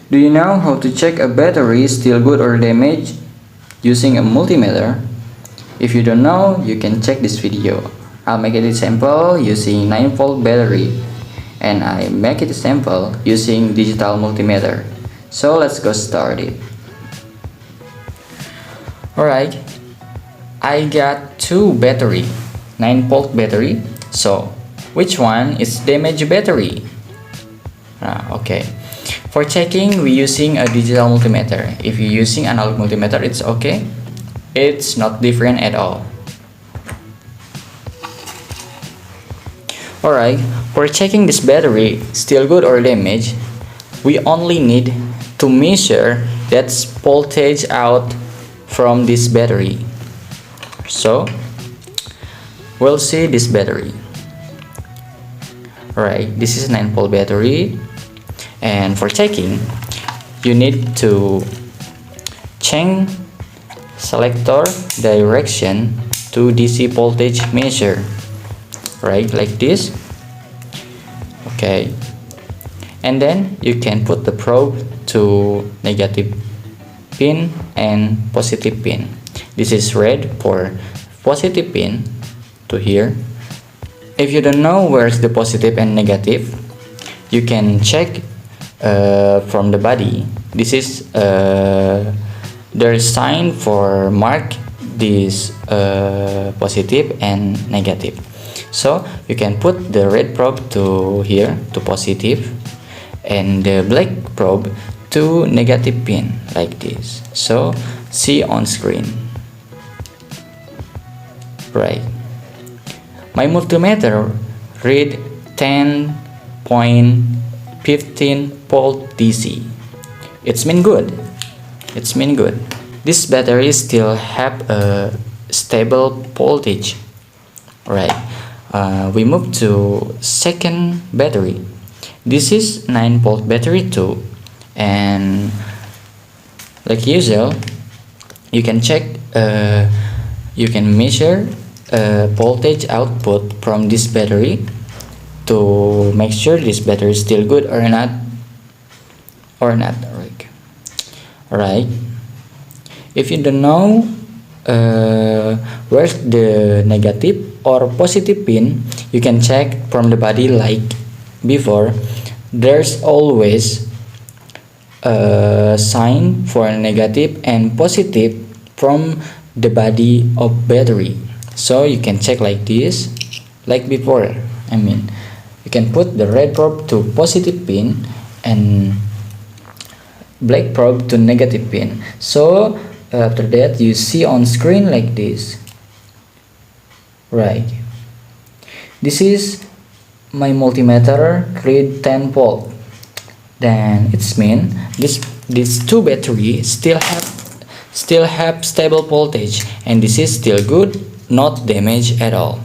Do you know how to check a battery is still good or damaged using a multimeter? If you don't know, you can check this video. I'll make it a sample using 9-volt battery, and I make it a sample using digital multimeter. So let's go started. Alright, I got two battery, 9-volt battery. So which one is damaged battery? Okay. For checking, we're using a digital multimeter. If you're using analog multimeter, it's okay. It's not different at all. Alright, for checking this battery still good or damaged, we only need to measure that voltage out from this battery. So we'll see this battery. Alright, this is a 9-volt battery. And for checking, you need to change selector direction to DC voltage measure, right, like this. Okay, and then you can put the probe to negative pin and positive pin. This is red for positive pin to here. If you don't know where's the positive and negative, you can check from the body. This is there's sign for mark this positive and negative. So you can put the red probe to here to positive and the black probe to negative pin like this. So see on screen. Right, my multimeter read 10.15 volt DC. It's mean good. This battery still have a stable voltage. Right. We move to second battery. This is 9-volt battery too, and like usual, you can check. You can measure voltage output from this battery to make sure this battery is still good or not. Alright, if you don't know where's the negative or positive pin, you can check from the body like before. There's always a sign for negative and positive from the body of battery. So you can check like this, like before. You can put the red probe to positive pin and black probe to negative pin. So after that, you see on screen like this. Right, this is my multimeter read 10 volt. Then it's mean these two batteries still have stable voltage, and this is still good, not damaged at all.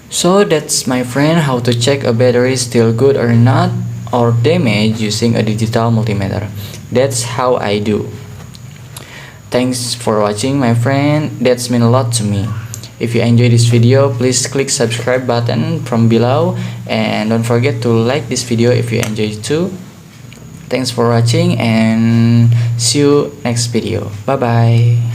So that's, my friend, how to check a battery still good or not or damaged using a digital multimeter. That's how I do. Thanks for watching, my friend. That's mean a lot to me. If you enjoyed this video, please click subscribe button from below, and don't forget to like this video if you enjoyed it too. Thanks for watching, and see you next video. Bye bye.